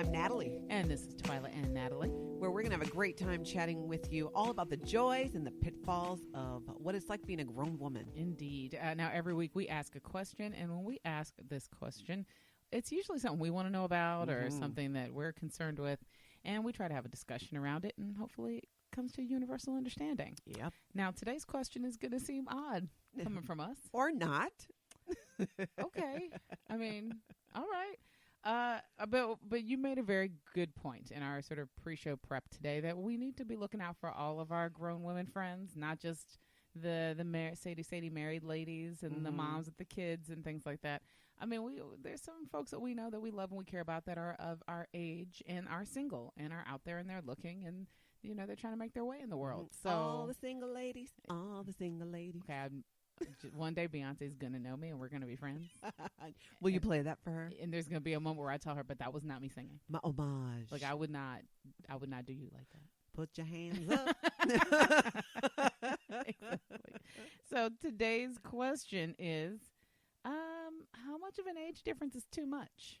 I'm Natalie. And this is Twila and Natalie, where we're going to have a great time chatting with you all about the joys and the pitfalls of what it's like being a grown woman. Indeed. Now, every week we ask a question, and when we ask this question, it's usually something we want to know about or something that we're concerned with, and we try to have a discussion around it, and hopefully it comes to a universal understanding. Yep. Now, today's question is going to seem odd coming from us. Or not. Okay. I mean, all right. But you made a very good point in our sort of pre-show prep today that we need to be looking out for all of our grown women friends, not just the Sadie married ladies and the moms with the kids and things like that. I mean, there's some folks that we know that we love and we care about that are of our age and are single and are out there and they're looking and, you know, they're trying to make their way in the world. So all the single ladies. Okay, one day Beyonce's going to know me and we're going to be friends. Will you play that for her? And there's going to be a moment where I tell her, but that was not me singing. My homage. Like I would not do you like that. Put your hands up. Exactly. So today's question is, how much of an age difference is too much?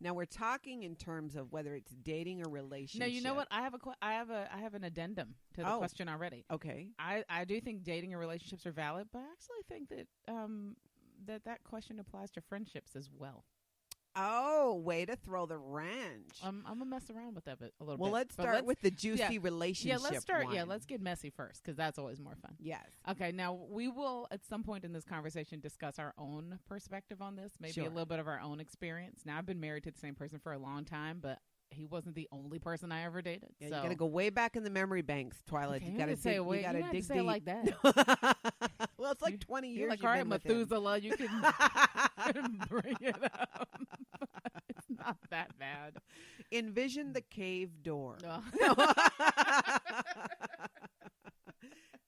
Now we're talking in terms of whether it's dating or relationship. No, you know what? I have an addendum to the question already. Okay. I do think dating and relationships are valid, but I actually think that that question applies to friendships as well. Oh, way to throw the wrench. I'm gonna mess around with that a little bit. Well, let's start with the juicy relationship. Yeah, let's start. one. Yeah, let's get messy first because that's always more fun. Yes. Okay. Now we will at some point in this conversation discuss our own perspective on this, maybe a little bit of our own experience. Now I've been married to the same person for a long time, but he wasn't the only person I ever dated. Yeah, so you gotta go way back in the memory banks, Twila. Okay, you gotta say dig. You gotta you dig say deep. It like that. Well, it's like 20 years. You're like, you've all right, been with him. Methuselah, you can bring it up. It's not that bad. Envision the cave door.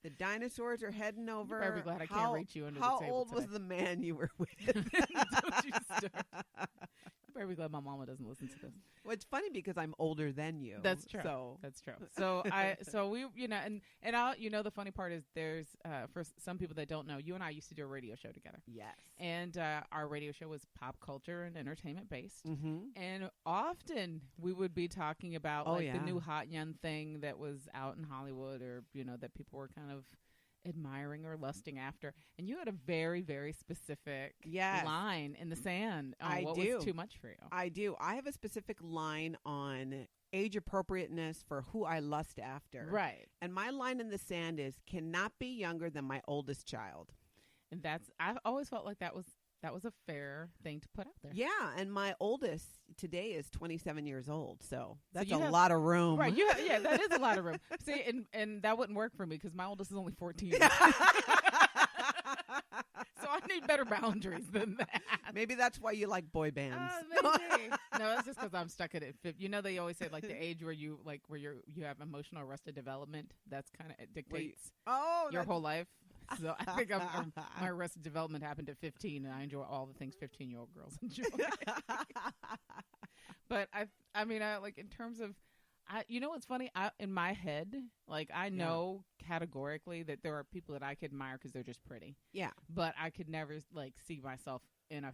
The dinosaurs are heading over. You're very glad I can't reach you under the How table old today. was the man you were with? Don't you start. I'm very glad my mama doesn't listen to this. Well, it's funny because I'm older than you. That's true. So that's true. So we, you know, and I'll, you know, the funny part is there's for some people that don't know, you and I used to do a radio show together. Yes. And our radio show was pop culture and entertainment based. Mm-hmm. And often we would be talking about the new hot young thing that was out in Hollywood, or you know, that people were kind of admiring or lusting after, and you had a very, very specific line in the sand on what was too much for you. I do. I have a specific line on age appropriateness for who I lust after. Right. And my line in the sand is cannot be younger than my oldest child. And I've always felt like that was a fair thing to put out there. Yeah, and my oldest today is 27 years old, so that's a lot of room. Right, that is a lot of room. See, and that wouldn't work for me because my oldest is only 14. So I need better boundaries than that. Maybe that's why you like boy bands. Maybe. No, that's just because I'm stuck at it. You know, they always say like the age where you have emotional arrested development. That's kind of dictates your whole life. So I think my arrested development happened at 15, and I enjoy all the things 15-year-old girls enjoy. But I mean, like in terms of, you know what's funny? In my head, like I know categorically that there are people that I could admire because they're just pretty. Yeah. But I could never like see myself in a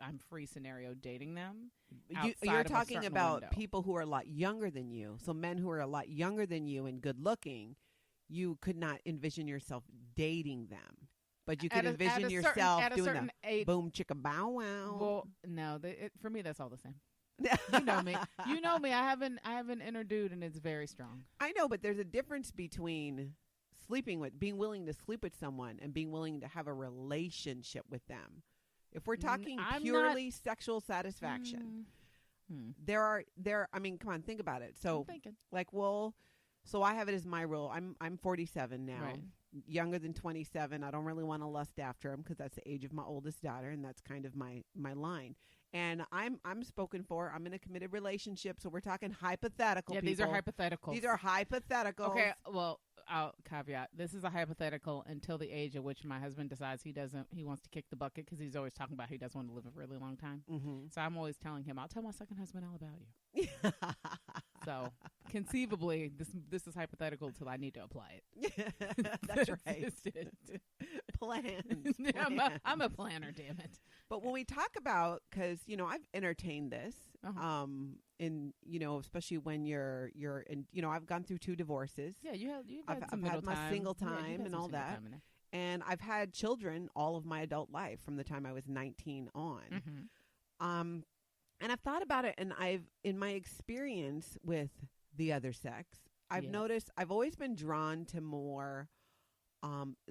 I'm free scenario dating them. You're talking about window. People who are a lot younger than you. So men who are a lot younger than you and good looking. You could not envision yourself dating them, but you could envision yourself doing the boom chicka bow wow. Well, no, for me that's all the same. You know me. You know me. I have an inner dude, and it's very strong. I know, but there's a difference between being willing to sleep with someone and being willing to have a relationship with them. If we're talking purely sexual satisfaction, there are. I mean, come on, think about it. So, so I have it as my rule. I'm 47 now, younger than 27. I don't really want to lust after him because that's the age of my oldest daughter, and that's kind of my line. And I'm spoken for. I'm in a committed relationship, so we're talking hypothetical. Yeah, people. these are hypotheticals. These are hypotheticals. Okay, well, I'll caveat. This is a hypothetical until the age at which my husband decides he wants to kick the bucket because he's always talking about he doesn't want to live a really long time. Mm-hmm. So I'm always telling him, I'll tell my second husband all about you. So conceivably, this is hypothetical until I need to apply it. That's right. Plans. I'm a planner, damn it. But when we talk about, because, I've entertained this, in, especially when you're in, I've gone through 2 divorces. Yeah, I've had my single time and all that. And I've had children all of my adult life from the time I was 19 on. And I've thought about it, and in my experience with the other sex, I've noticed I've always been drawn to more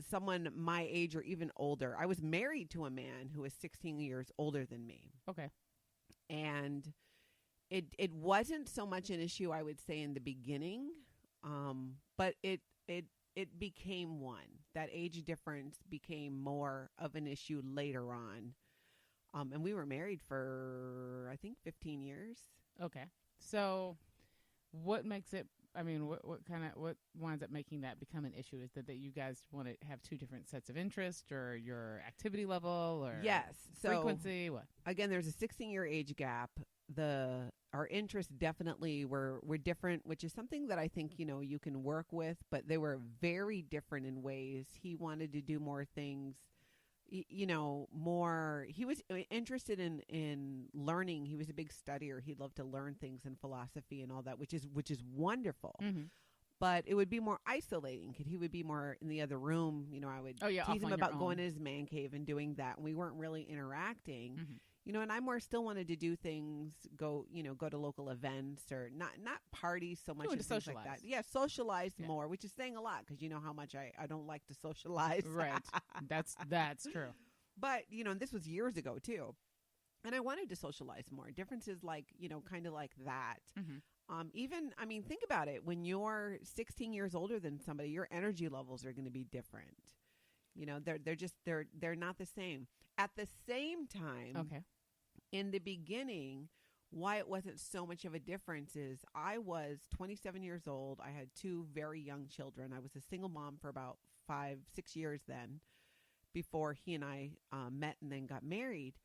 someone my age or even older. I was married to a man who was 16 years older than me. Okay. And it wasn't so much an issue, I would say, in the beginning, but it became one. That age difference became more of an issue later on. And we were married for, I think, 15 years. Okay. So what makes it, what winds up making that become an issue? Is that you guys want to have 2 different sets of interest, or your activity level, or frequency? What? Again, there's a 16-year age gap. Our interests definitely were different, which is something that I think, you can work with, but they were very different in ways. He wanted to do more things, more. He was interested in learning. He was a big studier. He loved to learn things in philosophy and all that, which is wonderful. But it would be more isolating. He would be more in the other room. I would tease him about going to his man cave and doing that. And we weren't really interacting. And I more still wanted to do things, go to local events, or not parties so much as things like that. Yeah, socialize more, which is saying a lot, because you know how much I don't like to socialize. Right. That's true. But, this was years ago too. And I wanted to socialize more. Differences like, kind of like that. Even, think about it. When you're 16 years older than somebody, your energy levels are going to be different. They're not the same. At the same time, in the beginning, why it wasn't so much of a difference is I was 27 years old. I had 2 very young children. I was a single mom for about 5-6 years then, before he and I met and then got married.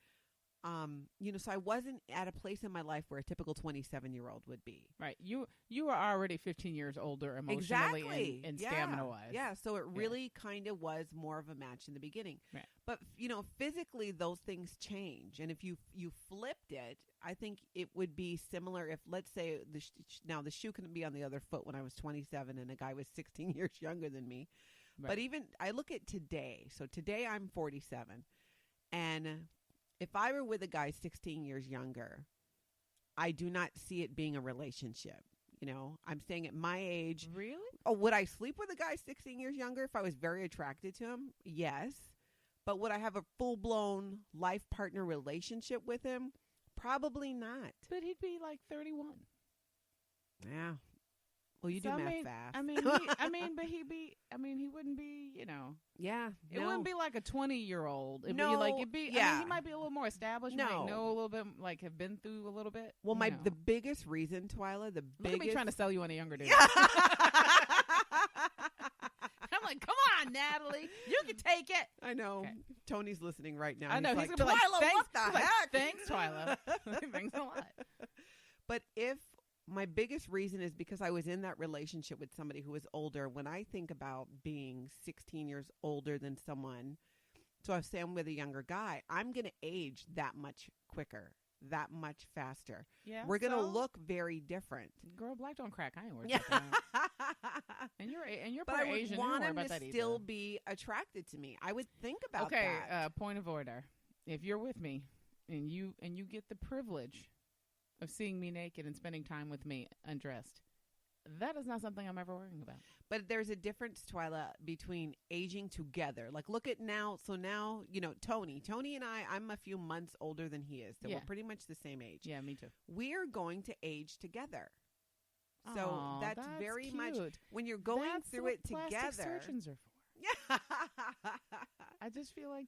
So I wasn't at a place in my life where a typical 27-year-old would be. Right. You were already 15 years older emotionally and stamina-wise. Yeah. So it really kind of was more of a match in the beginning. Right. But, physically those things change. And if you flipped it, I think it would be similar if, let's say, now the shoe couldn't be on the other foot when I was 27 and a guy was 16 years younger than me. Right. But even I look at today. So today I'm 47. And if I were with a guy 16 years younger, I do not see it being a relationship. I'm saying at my age. Really? Oh, would I sleep with a guy 16 years younger if I was very attracted to him? Yes. But would I have a full-blown life partner relationship with him? Probably not. But he'd be like 31. Yeah. Well, you do math fast. But he wouldn't be, Yeah. It wouldn't be like a 20-year-old. It'd no. be like, he might be a little more established. No. Might know a little bit, like have been through a little bit. Well, the biggest reason, Twila, Look at me trying to sell you on a younger dude. I'm like, come on, Natalie. You can take it. I know. Okay. Tony's listening right now. I know. He's like, going to be Twila, like, what the heck? Thanks, Twila. Thanks a lot. But if my biggest reason is because I was in that relationship with somebody who was older. When I think about being 16 years older than someone, so I say I'm with a younger guy, I'm going to age that much quicker, that much faster. Yeah, we're going to look very different. Girl, black don't crack. I ain't worried about that. And you're but I would Asian. want him to still be attracted to me. I would think about that. Okay, point of order. If you're with me and you get the privilege of seeing me naked and spending time with me undressed, that is not something I'm ever worrying about. But there's a difference, Twila, between aging together. Like, look at now. So now, Tony and I'm a few months older than he is. So we're pretty much the same age. Yeah, me too. We're going to age together. So that's very cute. much when you're going through it together. Plastic surgeons are for. Yeah. I just feel like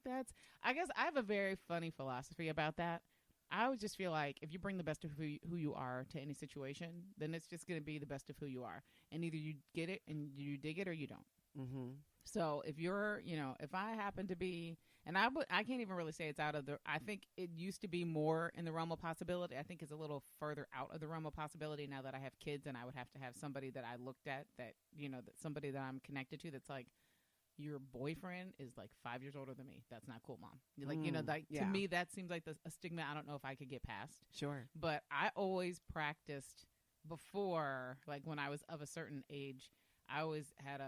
I guess I have a very funny philosophy about that. I would just feel like if you bring the best of who you are to any situation, then it's just going to be the best of who you are. And either you get it and you dig it or you don't. Mm-hmm. So if you're, if I happen to be, and I can't even really say it's out of I think it used to be more in the realm of possibility. I think it's a little further out of the realm of possibility now that I have kids, and I would have to have somebody that I looked at that, that somebody that I'm connected to that's like, your boyfriend is like 5 years older than me. That's not cool, Mom. Like, you know, like to me, that seems like a stigma I don't know if I could get past. Sure. But I always practiced before, like when I was of a certain age, I always had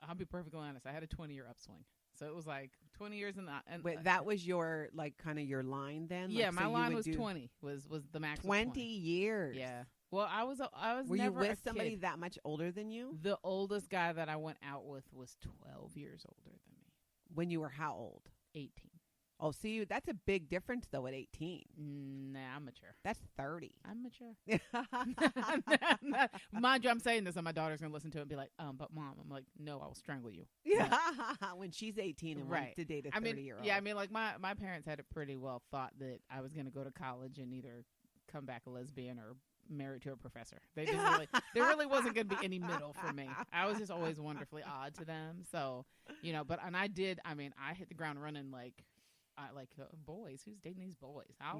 I'll be perfectly honest, I had a 20-year upswing. So it was like 20 years in the... Wait, that was your, like, kind of your line then? Yeah, like, my line was 20, was the max 20 years? Yeah. Well, I was Were never you with somebody kid. that much older than you? The oldest guy that I went out with was 12 years older than me. When you were how old? 18. Oh, see, that's a big difference, though, at 18. Nah, I'm mature. That's 30. I'm mature. Mind you, I'm saying this, and my daughter's going to listen to it and be like, but Mom, I'm like, no, I will strangle you. Yeah. When she's 18 and wants to date a 30-year-old. Yeah, I mean, like, my parents had it pretty well thought that I was going to go to college and either come back a lesbian or married to a professor. They didn't really, there really wasn't going to be any middle for me. I was just always wonderfully odd to them. So, you know, I hit the ground running boys. Who's dating these boys? I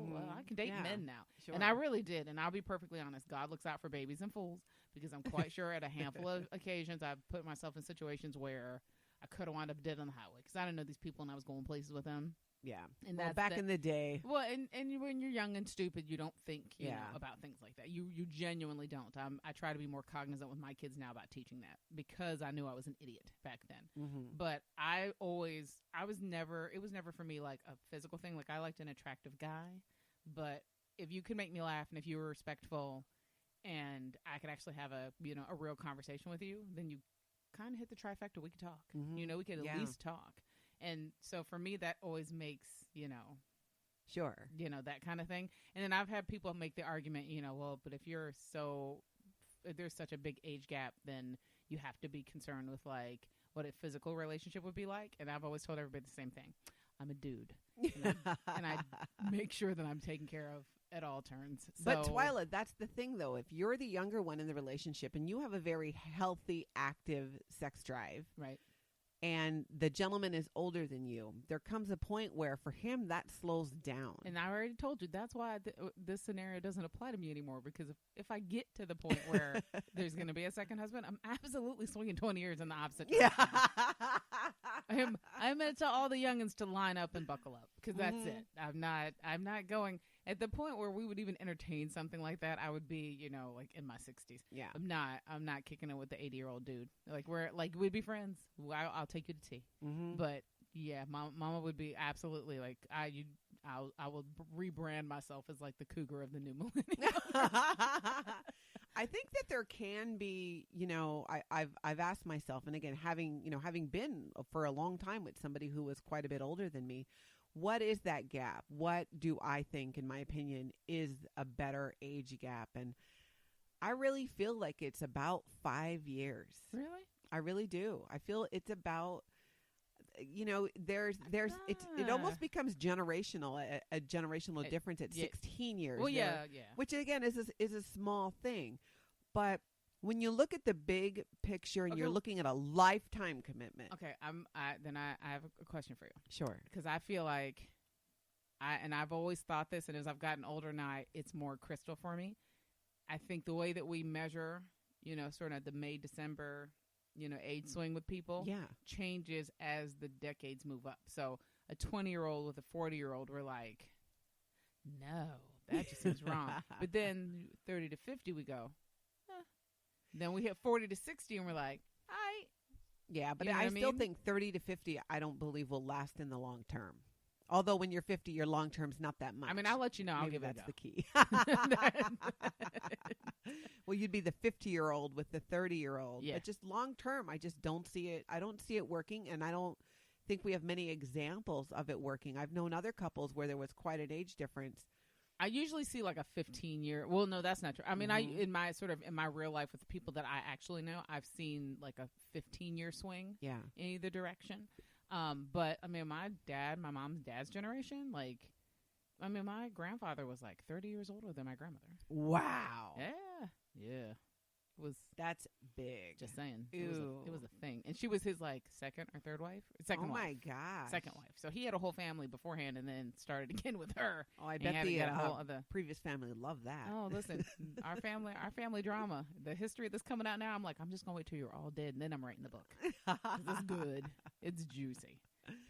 can date men now. Sure. And I really did. And I'll be perfectly honest. God looks out for babies and fools, because I'm quite sure at a handful of occasions I've put myself in situations where I could have wound up dead on the highway because I didn't know these people and I was going places with them. Yeah. And well, back in the day. Well, and when you're young and stupid, you don't think you know, about things like that. You genuinely don't. I try to be more cognizant with my kids now about teaching that, because I knew I was an idiot back then. Mm-hmm. But it was never for me like a physical thing. Like, I liked an attractive guy, but if you could make me laugh and if you were respectful and I could actually have a real conversation with you, then you kind of hit the trifecta. We could talk. Mm-hmm. You know, we could at least talk. And so for me, that always makes, sure, that kind of thing. And then I've had people make the argument, well, but if there's such a big age gap, then you have to be concerned with like what a physical relationship would be like. And I've always told everybody the same thing. I'm a dude. And I make sure that I'm taken care of at all turns. So, but Twila, that's the thing though. If you're the younger one in the relationship and you have a very healthy, active sex drive, right, and the gentleman is older than you, there comes a point where for him that slows down. And I already told you that's why this scenario doesn't apply to me anymore, because if I get to the point where there's going to be a second husband, I'm absolutely swinging 20 years in the opposite direction. I'm going to tell all the youngins to line up and buckle up, because that's it. I'm not going at the point where we would even entertain something like that. I would be, like in my 60s. Yeah. I'm not kicking it with the 80-year-old dude. Like we'd be friends. I'll take you to tea. Mm-hmm. But yeah, Mama would be absolutely like, I will rebrand myself as like the cougar of the new millennium. I think that there can be, I've asked myself, and again, having been for a long time with somebody who was quite a bit older than me, what is that gap? What do I think, in my opinion, is a better age gap? And I really feel like it's about 5 years. Really? I really do. I feel it's about, it almost becomes generational, a generational difference at 16 years. Well, yeah. Which again is a small thing, but when you look at the big picture and you're looking at a lifetime commitment. Okay, I have a question for you. Sure. Because I feel like I've always thought this, and as I've gotten older now, it's more crystal for me. I think the way that we measure, sort of the May, December, age swing with people changes as the decades move up. So a 20-year-old with a 40-year-old, we're like, no, that just seems wrong. But then 30 to 50, we go, Then we hit 40 to 60 and we're like, all right. Yeah, but I still think 30 to 50, I don't believe will last in the long term. Although when you're 50, your long term's not that much. I mean, I'll let you know. I'll give that's it the key. Well, you'd be the 50-year-old with the 30-year-old. Yeah. But just long term, I just don't see it. I don't see it working, and I don't think we have many examples of it working. I've known other couples where there was quite an age difference. I usually see like a 15-year. Well, no, that's not true. I mean, in my real life with the people that I actually know, I've seen like a 15-year swing. Yeah. In either direction. But I mean, my mom's dad's generation, like, I mean, my grandfather was like 30 years older than my grandmother. Wow. Yeah. Yeah. was. That's big. Just saying. Ew. It was a thing. And she was his like second or third wife. Second wife. Oh my gosh. Second wife. So he had a whole family beforehand and then started again with her. Oh, I bet the whole other previous family loved that. Oh, listen, our family drama. The history of this coming out now. I'm like, I'm just gonna wait till you're all dead and then I'm writing the book. It's good. It's juicy.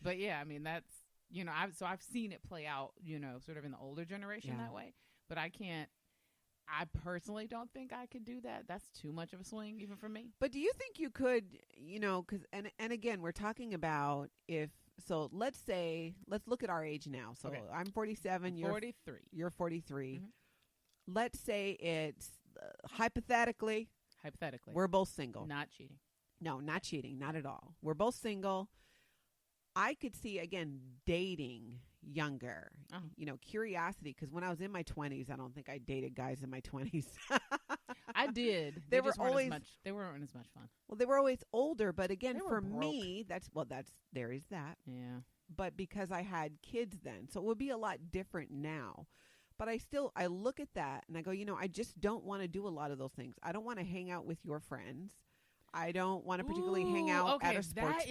But yeah, I mean that's I've seen it play out, sort of in the older generation that way. But I personally don't think I could do that. That's too much of a swing even for me. But do you think you could, because, and again, we're talking about let's look at our age now. So okay. I'm 47. You're 43. You're 43. Mm-hmm. Let's say it's hypothetically, we're both single. Not cheating. No, not cheating. Not at all. We're both single. I could see, again, dating younger, curiosity. Because when I was in my 20s, I don't think I dated guys in my 20s. I did. They weren't as much fun. Well, they were always older. But again, for broke. me, there is that. Yeah. But because I had kids then, so it would be a lot different now. But I look at that and I go, I just don't want to do a lot of those things. I don't want to hang out with your friends. I don't want to particularly hang out at a sports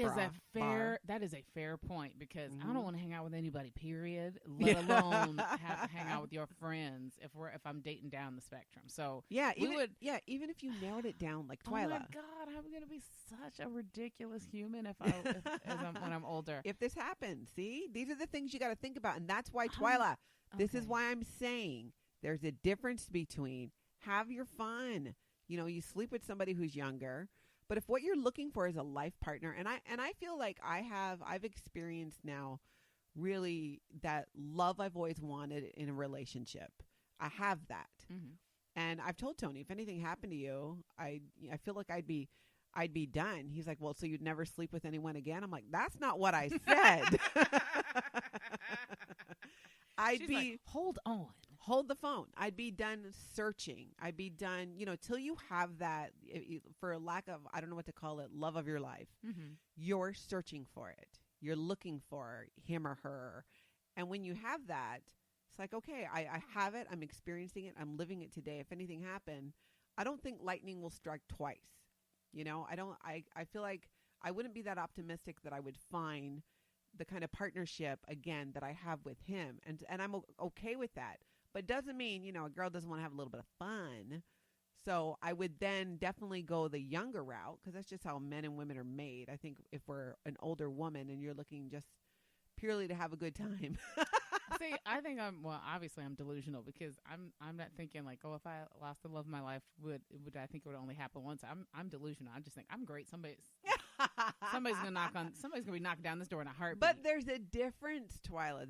bar. That is a fair point because I don't want to hang out with anybody, period, let alone have to hang out with your friends if I'm dating down the spectrum. So even if you narrowed it down like Twila. Oh my God, I'm going to be such a ridiculous human when I'm older. If this happens, see, these are the things you got to think about. And that's why Twila, this is why I'm saying there's a difference between have your fun. You sleep with somebody who's younger. But if what you're looking for is a life partner, and I feel like I've experienced now really that love I've always wanted in a relationship. I have that. Mm-hmm. And I've told Tony, if anything happened to you, I feel like I'd be done. He's like, well, so you'd never sleep with anyone again? I'm like, that's not what I said. She's like, hold on. Hold the phone. I'd be done searching. I'd be done, till you have that, for lack of, I don't know what to call it, love of your life. Mm-hmm. You're searching for it. You're looking for him or her. And when you have that, it's like, okay, I have it. I'm experiencing it. I'm living it today. If anything happened, I don't think lightning will strike twice. I feel like I wouldn't be that optimistic that I would find the kind of partnership, again, that I have with him. And I'm okay with that. But doesn't mean, a girl doesn't want to have a little bit of fun. So I would then definitely go the younger route because that's just how men and women are made. I think if we're an older woman and you're looking just purely to have a good time. See, I think obviously I'm delusional because I'm not thinking like, if I lost the love of my life, would I think it would only happen once? I'm delusional. I just think I'm great. Somebody's gonna be knocking down this door in a heartbeat. But there's a difference, Twila.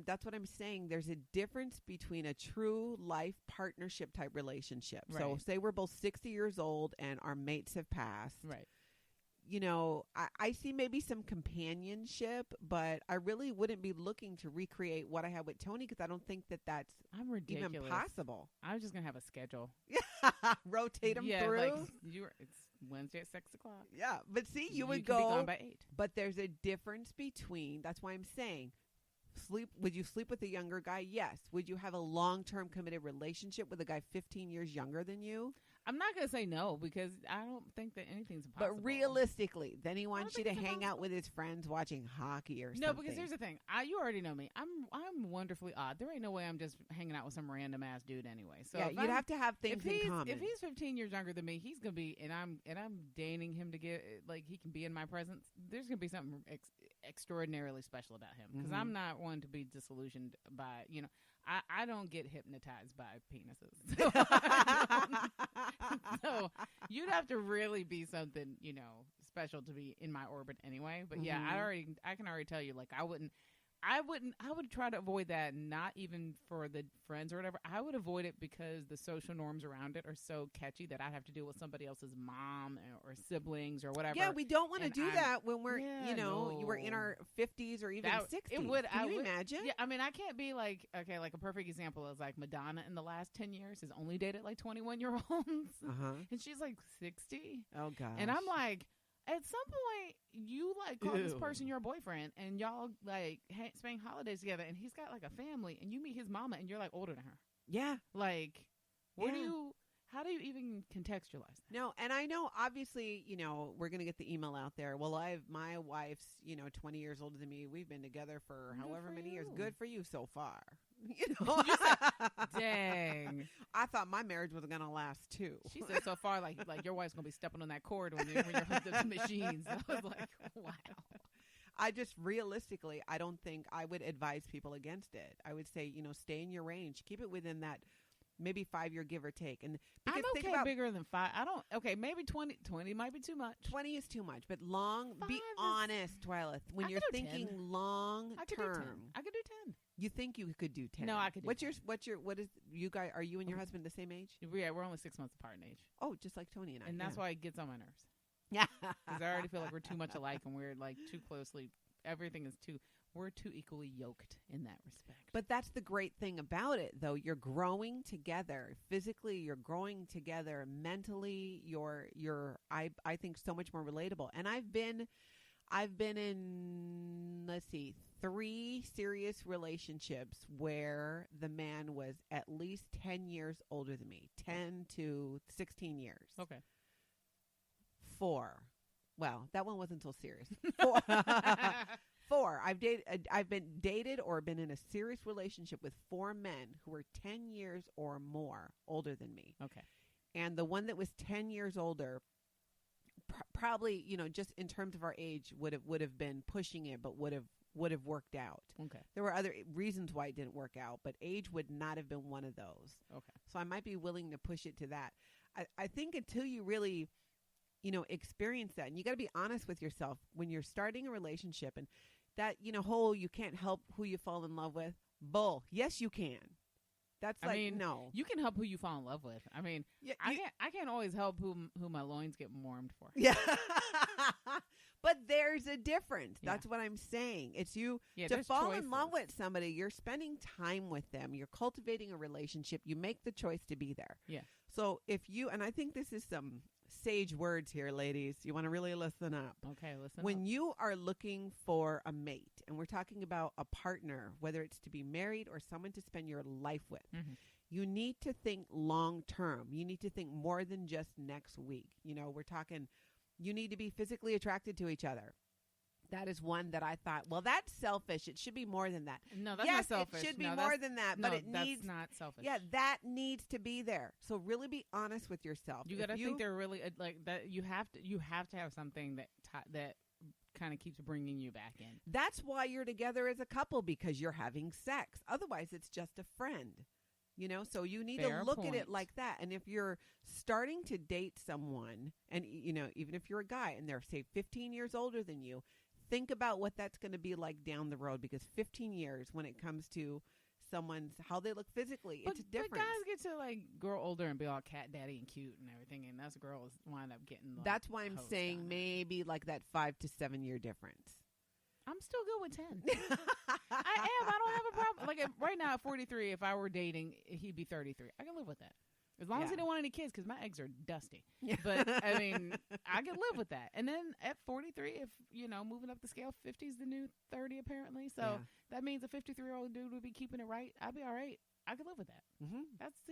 That's what I'm saying. There's a difference between a true life partnership type relationship. Right. So say we're both 60 years old and our mates have passed. Right. I see maybe some companionship, but I really wouldn't be looking to recreate what I had with Tony because I don't think that's even possible. I was just going to have a schedule. Rotate them through. Like it's Wednesday at 6 o'clock. Yeah, but see, you would go. Be gone by 8. But there's a difference between, that's why I'm saying, would you sleep with a younger guy? Yes. Would you have a long-term committed relationship with a guy 15 years younger than you? I'm not going to say no because I don't think that anything's impossible. But realistically, then he wants you to hang out with his friends watching hockey or something. No, because here's the thing. You already know me. I'm wonderfully odd. There ain't no way I'm just hanging out with some random ass dude anyway. So yeah, you'd have to have things in common. If he's 15 years younger than me, he's going to be, and I'm deigning him to get, like, he can be in my presence. There's going to be something extraordinarily special about him because I'm not one to be disillusioned by, I don't get hypnotized by penises. So you'd have to really be something, special to be in my orbit anyway. But yeah, I can already tell you, like, I would try to avoid that, not even for the friends or whatever. I would avoid it because the social norms around it are so catchy that I'd have to deal with somebody else's mom or siblings or whatever. Yeah, we don't want to do that when we're, we're in our 50s or even 60s. Can you imagine? Yeah, I mean, I can't be like, okay, like a perfect example is like Madonna in the last 10 years has only dated like 21-year-olds. And she's like 60. Oh, gosh. And I'm like, at some point, you like call this person your boyfriend, and y'all like spend holidays together, and he's got like a family, and you meet his mama, and you're like older than her. Yeah. Like, How do you even contextualize that? No, and I know, obviously, we're going to get the email out there. Well, my wife's, 20 years older than me. We've been together for however many years. Good for you so far. Dang. I thought my marriage was going to last too. She said so far, like your wife's going to be stepping on that cord when you're hooked up to machines. I was like, wow. I just realistically, I don't think I would advise people against it. I would say, stay in your range. Keep it within that maybe 5-year give or take. And I'm okay bigger than 5. Maybe 20. 20 might be too much. 20 is too much, but be honest, Twila. When you're thinking 10. Long term. I could do 10. You think you could do 10? No, I could do 10. You guys, are you and your husband the same age? Yeah, we're only 6 months apart in age. Oh, just like Tony and I. And that's why it gets on my nerves. Yeah. Because I already feel like we're too much alike and we're like too closely. We're too equally yoked in that respect. But that's the great thing about it, though. You're growing together. Physically, you're growing together. Mentally, I think so much more relatable. And I've been in, 3 serious relationships where the man was at least 10 years older than me, 10 to 16 years. Okay. 4. Well, that one wasn't so serious. 4. 4. I've been dated or been in a serious relationship with 4 men who were 10 years or more older than me. Okay. And the one that was 10 years older, probably, just in terms of our age, would have been pushing it, but would have worked out. Okay. There were other reasons why it didn't work out, but age would not have been one of those. Okay. So I might be willing to push it to that. I think until you really, experience that, and you got to be honest with yourself when you're starting a relationship, and that, whole you can't help who you fall in love with. Bull. Yes, you can. That's no. You can help who you fall in love with. I mean, yeah, I can't always help who my loins get warmed for. Yeah. But there's a difference. Yeah. That's what I'm saying. It's to fall in love with somebody. You're spending time with them. You're cultivating a relationship. You make the choice to be there. Yeah. So and I think this is some sage words here, ladies. You want to really listen up. Okay, listen When up. you are looking for a mate, and we're talking about a partner, whether it's to be married or someone to spend your life with, you need to think long term. You need to think more than just next week. We're talking, you need to be physically attracted to each other. That is one that I thought, well, that's selfish. It should be more than that. No, that's not selfish. It should be more than that, but that's not selfish. Yeah, that needs to be there. So really be honest with yourself. You got to think they're really like that. You have to have something that kind of keeps bringing you back in. That's why you're together as a couple, because you're having sex. Otherwise, it's just a friend. So you need to look at it like that. And if you're starting to date someone, and even if you're a guy and they're, say, 15 years older than you, think about what that's going to be like down the road, because 15 years when it comes to how they look physically, it's different. But guys get to grow older and be all cat daddy and cute and everything, and us girls wind up getting that's why I'm saying maybe like that 5 to 7 year difference. I'm still good with 10. I am. I don't have a problem. Like right now at 43, if I were dating, he'd be 33. I can live with that. As long as he don't want any kids, because my eggs are dusty. Yeah. But, I mean, I can live with that. And then at 43, if, moving up the scale, 50 is the new 30 apparently. So that means a 53-year-old dude would be keeping it right. I'd be all right. I could live with that. Mm-hmm. That's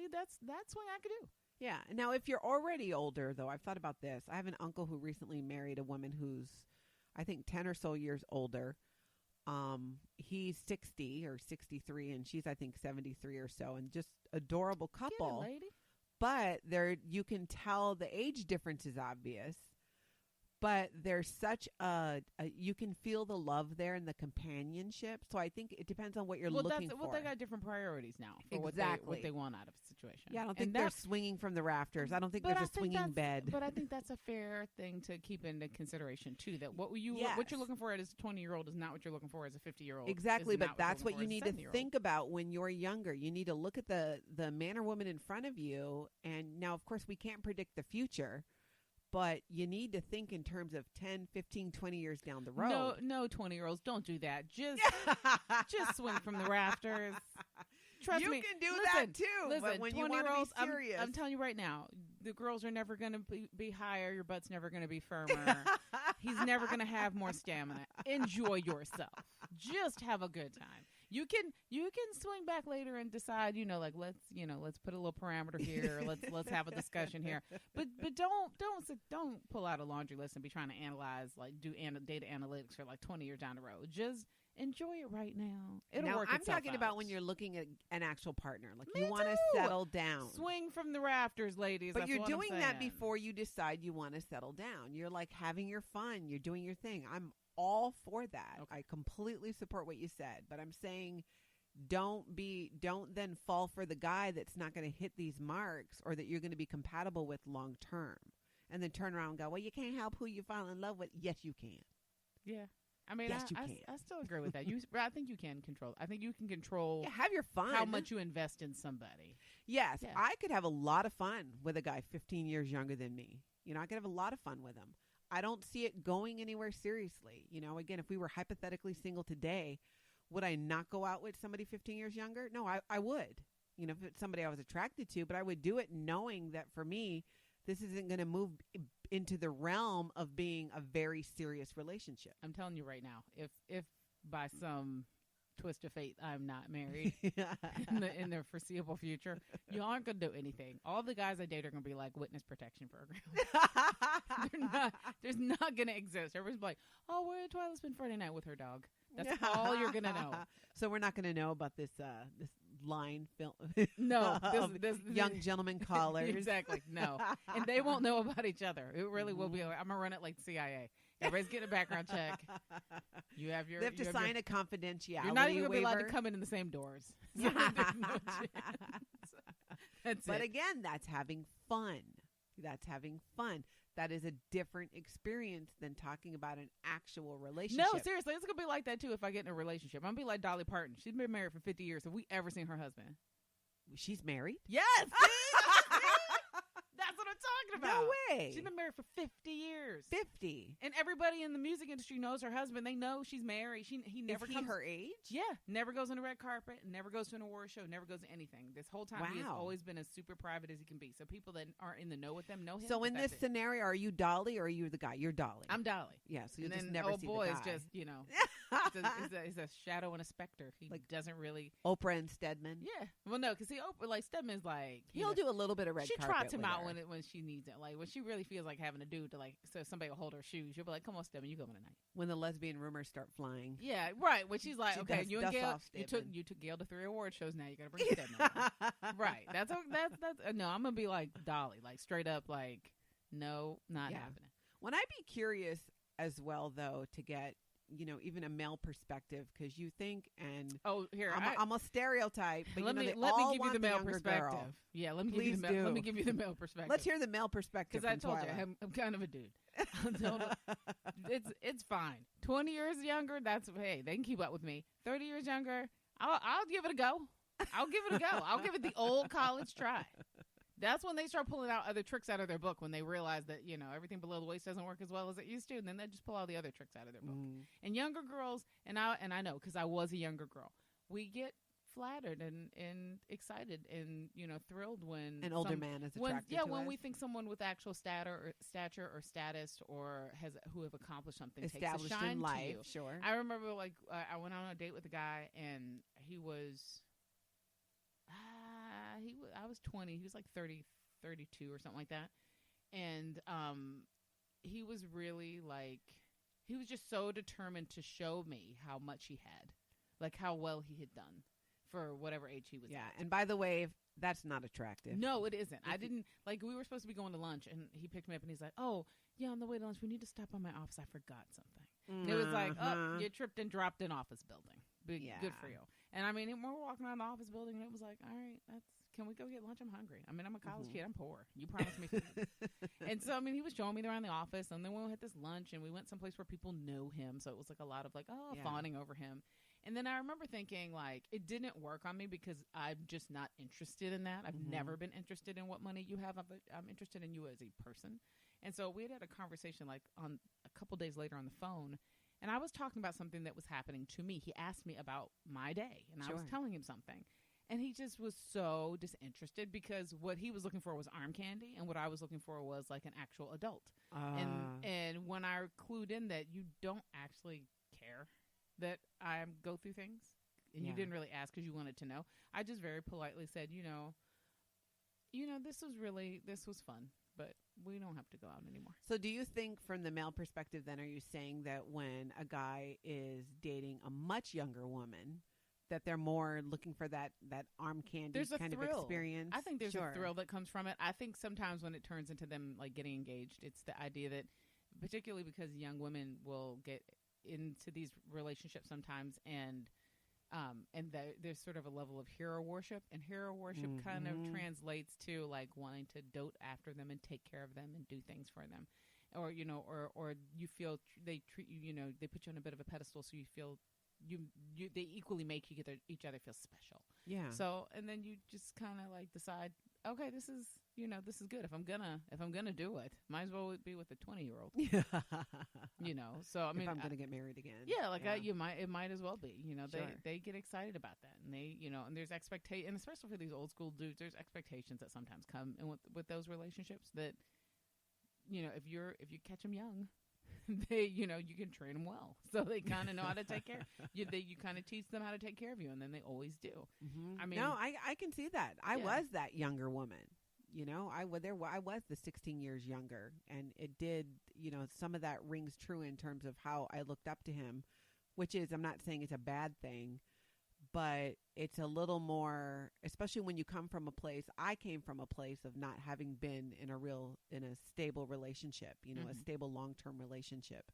what I could do. Yeah. Now, if you're already older, though, I've thought about this. I have an uncle who recently married a woman who's, I think, 10 or so years older. He's 60 or 63, and she's, I think, 73 or so, and just adorable couple. Get it, lady. But you can tell the age difference is obvious. But there's such you can feel the love there and the companionship. So I think it depends on what you're looking for. Well, they got different priorities now for exactly what they want out of a situation. Yeah, I don't think they're swinging from the rafters. I don't think there's a swinging bed. But I think that's a fair thing to keep into consideration too. That what you're looking for as a 20-year-old is not what you're looking for as a 50-year-old. Exactly, but that's what you need to think about when you're younger. You need to look at the man or woman in front of you. And now, of course, we can't predict the future. But you need to think in terms of 10, 15, 20 years down the road. No 20-year-olds. Don't do that. Just swing from the rafters. Trust me. You can do that too. Listen, but when you want to be serious. I'm telling you right now, the girls are never going to be higher. Your butt's never going to be firmer. He's never going to have more stamina. Enjoy yourself. Just have a good time. You can swing back later and decide, like let's put a little parameter here. let's have a discussion here. But don't pull out a laundry list and be trying to analyze, like do data analytics for like 20 years down the road. Just enjoy it right now. It'll work itself out. I'm talking about when you're looking at an actual partner. Like you want to settle down. Swing from the rafters, ladies. But That's you're what doing I'm that before you decide you want to settle down. You're like having your fun. You're doing your thing. I'm all for that. Okay. I completely support what you said. But I'm saying don't then fall for the guy that's not going to hit these marks or that you're going to be compatible with long term. And then turn around and go, well, you can't help who you fall in love with. Yes, you can. Yeah. I mean, yes, I still agree with that. I think you can control. I think you can control. Yeah, have your fun. How much you invest in somebody. Yes, yeah. I could have a lot of fun with a guy 15 years younger than me. I could have a lot of fun with him. I don't see it going anywhere seriously. Again, if we were hypothetically single today, would I not go out with somebody 15 years younger? No, I would. If it's somebody I was attracted to, but I would do it knowing that for me, this isn't going to move into the realm of being a very serious relationship. I'm telling you right now, if by some twist of fate I'm not married in the foreseeable future, you aren't going to do anything. All the guys I date are going to be like witness protection program. There's not going to exist. Everybody's like, oh, where did Twila spend Friday night with her dog? That's all you're going to know. So we're not going to know about this line film. No, this young gentleman callers. Exactly. No, and they won't know about each other. It really will be. I'm gonna run it like CIA. Everybody's getting a background check. You have your. They have to sign a confidentiality. You're not even gonna be allowed to come in the same doors. So there's no chance. That's but it. Again, that's having fun. That is a different experience than talking about an actual relationship. No, seriously, it's going to be like that, too, if I get in a relationship. I'm going to be like Dolly Parton. She's been married for 50 years. Have we ever seen her husband? She's married? Yes! That's what I'm talking about. No way. She's been married for 50 years. 50. And everybody in the music industry knows her husband. They know she's married. He never comes her age? Yeah. Never goes on the red carpet. Never goes to an award show. Never goes to anything. This whole time he has always been as super private as he can be. So people that aren't in the know with them know him. So in this scenario, are you Dolly or are you the guy? You're Dolly. I'm Dolly. Yeah, so you'll and just then never see the guy. Oh boy is just, he's a shadow and a specter. He like doesn't really. Oprah and Stedman. Yeah. Well, no, because Oprah, like Stedman's like. He'll do a little bit of red carpet. She trots him out when she needs it. Like when she really feels like having a dude to so somebody will hold her shoes. You'll be like, come on, Stedman, you go tonight. When the lesbian rumors start flying. Yeah, right. When she's like, okay, you and Gail, you took Gail to 3 award shows. Now you got to bring Stedman. Right. That's no. I'm gonna be like Dolly, like straight up, like no, not happening. When I'd be curious as well, though, to get even a male perspective, because you think I'm a stereotype. But let me give you the male perspective. Girl. Yeah, let me give you the male perspective. Let's hear the male perspective. Because I told you I'm kind of a dude. It's fine. 20 years younger, they can keep up with me. 30 years younger, I'll give it a go. I'll give it the old college try. That's when they start pulling out other tricks out of their book, when they realize that, everything below the waist doesn't work as well as it used to. And then they just pull all the other tricks out of their book. And younger girls, and I know because I was a younger girl, we get flattered and excited and, thrilled when an older man is attracted to when us. we think someone with actual stature or status or who have accomplished something established takes a shine in life. To you. Sure. I remember I went on a date with a guy and he was. I was 20. He was like 30, 32 or something like that. And he was really he was just so determined to show me how much he had, like how well he had done for whatever age he was. Yeah. at. And by the way, that's not attractive. No, it isn't. I didn't we were supposed to be going to lunch and he picked me up and he's like, oh yeah, on the way to lunch, we need to stop by my office. I forgot something. And it was like, oh, you tripped and dropped an office building. Good for you. And I mean, we're walking around the office building and it was like, all right, can we go get lunch? I'm hungry. I mean, I'm a college kid. I'm poor. You promised me food. And so, I mean, he was showing me around the office and then we had this lunch and we went someplace where people know him. So it was like a lot of fawning over him. And then I remember thinking it didn't work on me because I'm just not interested in that. I've never been interested in what money you have. I'm interested in you as a person. And so we had a conversation on a couple days later on the phone. And I was talking about something that was happening to me. He asked me about my day and I was telling him something. And he just was so disinterested because what he was looking for was arm candy and what I was looking for was like an actual adult. And when I clued in that you don't actually care that I go through things and you didn't really ask because you wanted to know. I just very politely said, this was fun, but we don't have to go out anymore. So do you think from the male perspective then, are you saying that when a guy is dating a much younger woman, that they're more looking for that arm candy kind of experience? I think there's a thrill that comes from it. I think sometimes when it turns into them like getting engaged, it's the idea that, particularly because young women will get into these relationships sometimes, and there's sort of a level of hero worship, and hero worship kind of translates to like wanting to dote after them and take care of them and do things for them, or you feel they treat you, they put you on a bit of a pedestal, so you feel they equally make each other feel special. Yeah. So, and then you just kind of like decide, okay, this is good. If I'm gonna do it, might as well be with a 20-year-old. Yeah. So I mean, if I'm gonna get married again. Yeah, like it might as well be. They get excited about that, and and there's expectation, and especially for these old school dudes, there's expectations that sometimes come in with those relationships that, if you catch them young, they, you can train them well, so they kind of know how to take care. You kind of teach them how to take care of you, and then they always do. Mm-hmm. I mean, no, I can see that. I was that younger woman. I was the 16 years younger, and it did. Some of that rings true in terms of how I looked up to him, which is, I'm not saying it's a bad thing, but it's a little more, especially when you come from a place. I came from a place of not having been in a stable relationship, a stable long-term relationship.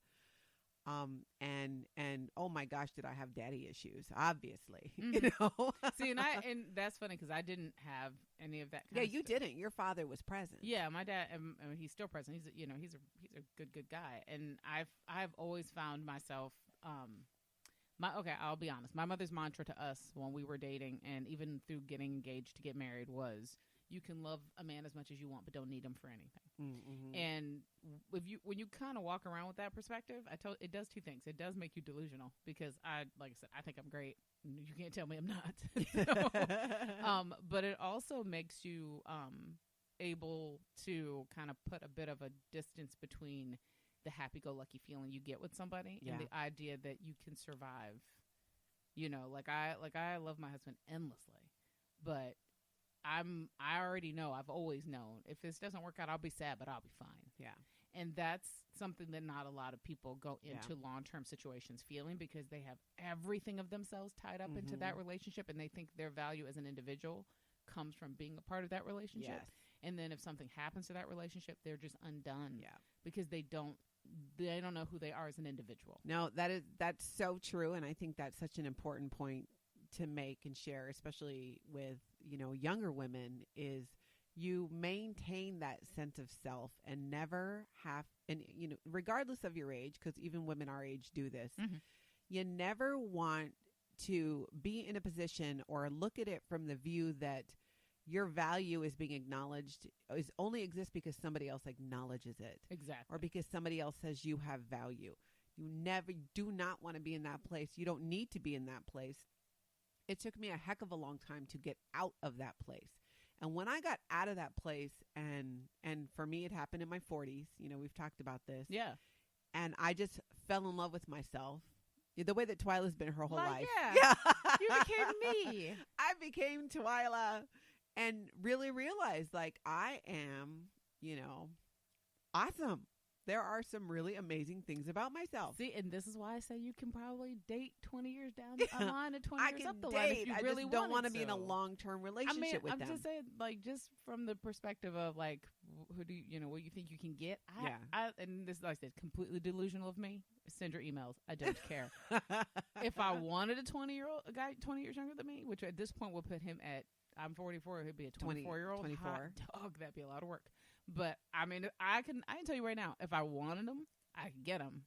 And oh my gosh, did I have daddy issues? Obviously, See, and that's funny because I didn't have any of that. You didn't. Your father was present. Yeah, my dad. I mean, he's still present. He's a good guy, and I've always found myself. I'll be honest. My mother's mantra to us when we were dating, and even through getting engaged to get married, was, you can love a man as much as you want, but don't need him for anything. Mm-hmm. And when you kind of walk around with that perspective, it does two things. It does make you delusional because like I said, I think I'm great. You can't tell me I'm not. But it also makes you able to kind of put a bit of a distance between the happy-go-lucky feeling you get with somebody and the idea that you can survive. I love my husband endlessly, but I already know, I've always known, if this doesn't work out, I'll be sad, but I'll be fine. Yeah. And that's something that not a lot of people go into long-term situations feeling, because they have everything of themselves tied up into that relationship, and they think their value as an individual comes from being a part of that relationship. Yes. And then if something happens to that relationship, they're just undone. Yeah. Because they don't know who they are as an individual. No, that's so true, and I think that's such an important point to make and share, especially with younger women, is you maintain that sense of self and never have, and regardless of your age, because even women our age do this, you never want to be in a position or look at it from the view that your value is being acknowledged, only exists because somebody else acknowledges it. Exactly. Or because somebody else says you have value. You do not want to be in that place. You don't need to be in that place. It took me a heck of a long time to get out of that place. And when I got out of that place, and for me, it happened in my 40s. We've talked about this. Yeah. And I just fell in love with myself. The way that Twila's been her whole life. Yeah. You became me. I became Twila. And really realized, like, I am, awesome. There are some really amazing things about myself. See, and this is why I say you can probably date 20 years down the line and 20 years up the line if you really just don't want to be in a long-term relationship with them. I'm just saying, like, just from the perspective of, like, who do what you think you can get? And this, like I said, completely delusional of me. Send your emails. I don't care. If I wanted a guy 20 years younger than me, which at this point would put him at, I'm 44. He'd be a 24-year-old. 24. Hot dog. That'd be a lot of work. But I mean, I can tell you right now, if I wanted him, I could get him.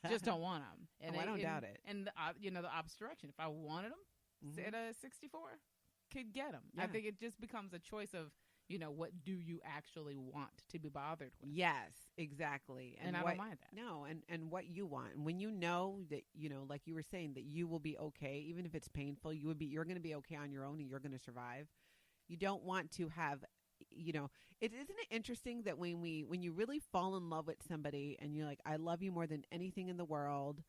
Just don't want him. And I don't doubt it. And the opposite direction. If I wanted him, at a 64, could get him. Yeah. I think it just becomes a choice of, what do you actually want to be bothered with? Yes, exactly. And I don't mind that. No, and what you want. And when you know that, like you were saying, that you will be okay, even if it's painful, you're going to be okay on your own and you're going to survive. You don't want to have, isn't it interesting that when you really fall in love with somebody and you're like, I love you more than anything in the world,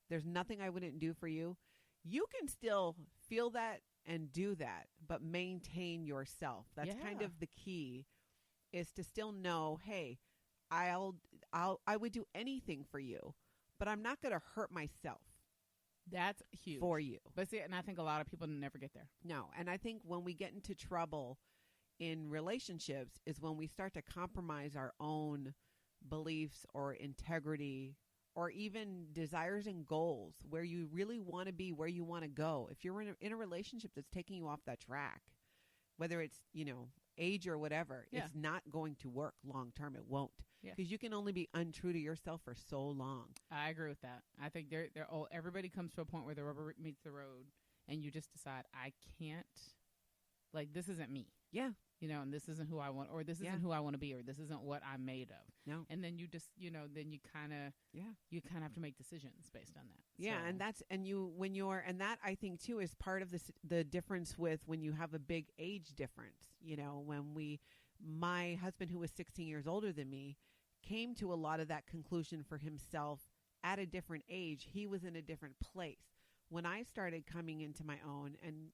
there's nothing I wouldn't do for you. you can still feel that and do that, but maintain yourself. That's kind of the key, is to still know, hey, I would do anything for you, but I'm not going to hurt myself. That's huge for you. But see, and I think a lot of people never get there. No. And I think when we get into trouble in relationships is when we start to compromise our own beliefs or integrity or even desires and goals, where you really want to be, where you want to go. If you're in a relationship that's taking you off that track, whether it's, age or whatever, it's not going to work long term. It won't. Because you can only be untrue to yourself for so long. I agree with that. I think everybody comes to a point where the rubber meets the road and you just decide, I can't, this isn't me. Yeah. And this isn't who I want, or this isn't who I want to be, or this isn't what I'm made of. No. And then you just, then you kind of have to make decisions based on that. Yeah. So. And that I think too is part of the difference with when you have a big age difference. My husband, who was 16 years older than me, came to a lot of that conclusion for himself at a different age. He was in a different place. When I started coming into my own, and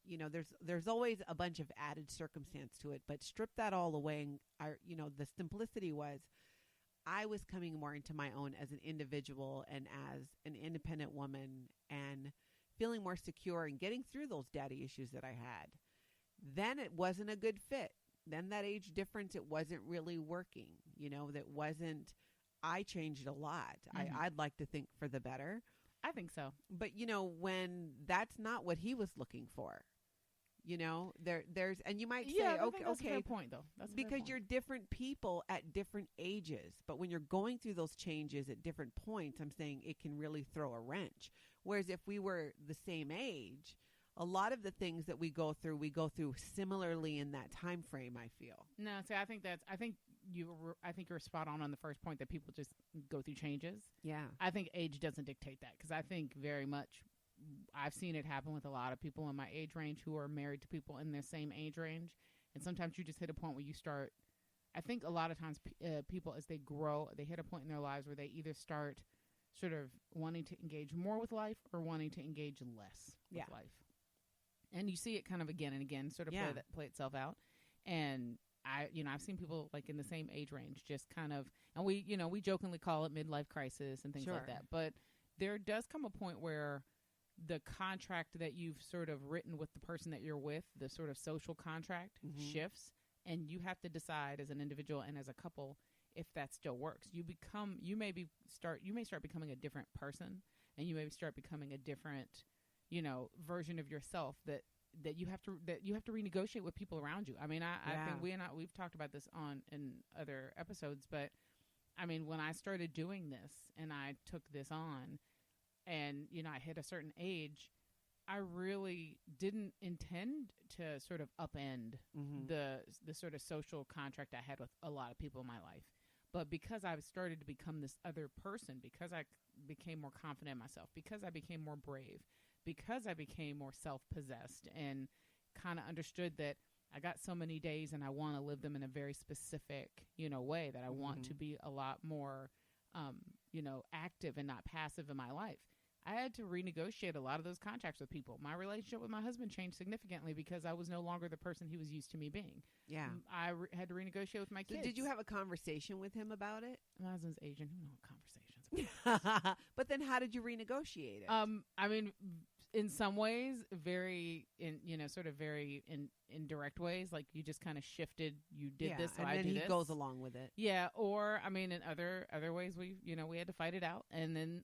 there's always a bunch of added circumstance to it, but strip that all away, and the simplicity was, I was coming more into my own as an individual and as an independent woman, and feeling more secure and getting through those daddy issues that I had. Then it wasn't a good fit. Then that age difference, it wasn't really working. I changed a lot. Mm-hmm. I'd like to think for the better. I think so. But, when that's not what he was looking for, there's, and you might say, okay, that's a fair point though. That's because you're different people at different ages. But when you're going through those changes at different points, I'm saying it can really throw a wrench. Whereas if we were the same age, a lot of the things that we go through similarly in that time frame, I feel. No, see, I think you're spot on the first point that people just go through changes. Yeah. I think age doesn't dictate that, because I think very much I've seen it happen with a lot of people in my age range who are married to people in their same age range. And sometimes you just hit a point where you start, I think a lot of times people, as they grow, they hit a point in their lives where they either start sort of wanting to engage more with life or wanting to engage less with life. And you see it kind of again and again sort of play itself out. And I've seen people in the same age range just kind of, and we jokingly call it midlife crisis and things like that. But there does come a point where the contract that you've sort of written with the person that you're with, the sort of social contract, shifts, and you have to decide as an individual and as a couple if that still works. You may start becoming a different person, and you may start becoming a different version of yourself that you have to renegotiate with people around you. I mean, I think we've talked about this in other episodes, but I mean, when I started doing this and I took this on and, I hit a certain age, I really didn't intend to sort of upend the sort of social contract I had with a lot of people in my life. But because I started to become this other person, because I became more confident in myself, because I became more brave, because I became more self-possessed and kind of understood that I got so many days and I want to live them in a very specific, way, that I want to be a lot more, active and not passive in my life. I had to renegotiate a lot of those contracts with people. My relationship with my husband changed significantly because I was no longer the person he was used to me being. Yeah. I had to renegotiate with my kids. So did you have a conversation with him about it? My husband's Asian. Who knows conversations? But then how did you renegotiate it? I mean, in some ways, very in direct ways. Like you just kind of shifted. You did this, so and I then do he this. Goes along with it. Yeah, or I mean, in other ways, we had to fight it out, and then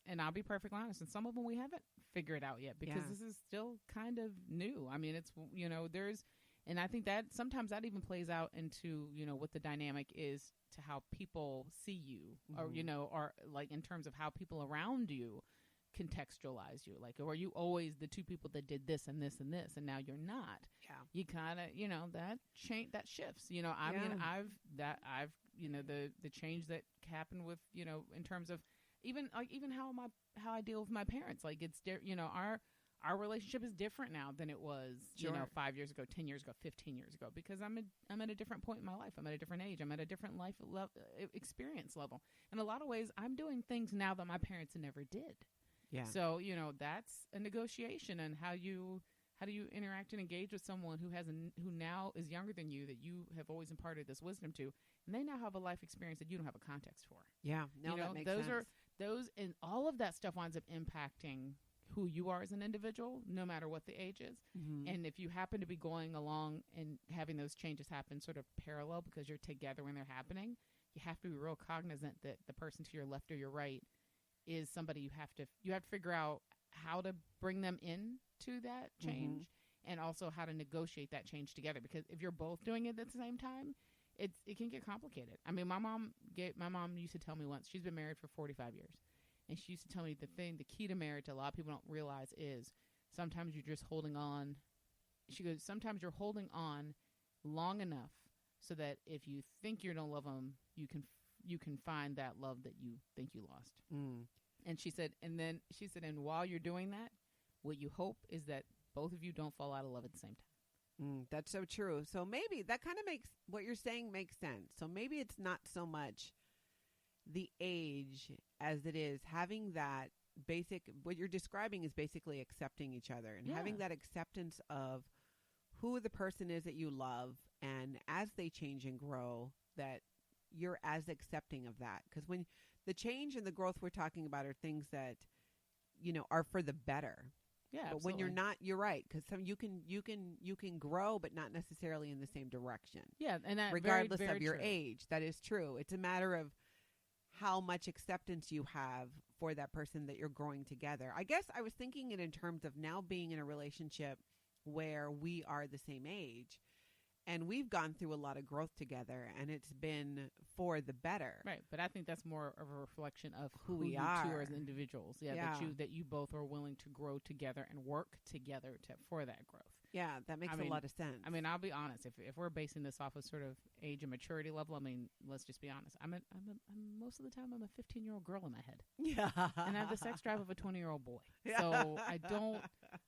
and I'll be perfectly honest, in some of them we haven't figured out yet because this is still kind of new. I mean, it's and I think that sometimes that even plays out into what the dynamic is to how people see you, or or in terms of how people around you contextualize you. Are you always the two people that did this and this and this, and now you're not? Yeah, you kind of that shifts. I mean, I've the change that happened with in terms of even how I deal with my parents. It's our relationship is different now than it was 5 years ago, 10 years ago, 15 years ago, because I'm at a different point in my life. I'm at a different age. I'm at a different life experience level. In a lot of ways, I'm doing things now that my parents never did. Yeah. So, that's a negotiation, and how do you interact and engage with someone who now is younger than you, that you have always imparted this wisdom to, and they now have a life experience that you don't have a context for. Yeah. No, that makes sense. And all of that stuff winds up impacting who you are as an individual, no matter what the age is. Mm-hmm. And if you happen to be going along and having those changes happen sort of parallel because you're together when they're happening, you have to be real cognizant that the person to your left or your right is somebody you have to figure out how to bring them in to that change, and also how to negotiate that change together. Because if you're both doing it at the same time, it can get complicated. I mean, my mom used to tell me once, she's been married for 45 years. And she used to tell me the key to marriage, a lot of people don't realize, is sometimes you're just holding on. She goes, sometimes you're holding on long enough so that if you think you don't love them, you can find that love that you think you lost. Mm. And she said, and while you're doing that, what you hope is that both of you don't fall out of love at the same time. That's so true. So maybe that kind of makes what you're saying makes sense. So maybe it's not so much the age as it is having that basic, what you're describing is basically accepting each other and having that acceptance of who the person is that you love. And as they change and grow, that you're as accepting of that. Because when the change and the growth we're talking about are things that, are for the better. Yeah, but absolutely. when you're not, you're right. Because you can grow, but not necessarily in the same direction. Yeah, and that regardless very, very of your true. age, that is true. It's a matter of how much acceptance you have for that person that you're growing together. I guess I was thinking it in terms of now being in a relationship where we are the same age. And we've gone through a lot of growth together, and it's been for the better. Right, but I think that's more of a reflection of who we you are are as individuals. Yeah, that you both are willing to grow together and work together for that growth. Yeah, that makes a lot of sense. I mean, I'll be honest. If we're basing this off of sort of age and maturity level, I mean, let's just be honest. I'm most of the time I'm a 15-year-old girl in my head. Yeah, and I have the sex drive of a 20-year-old boy. Yeah. So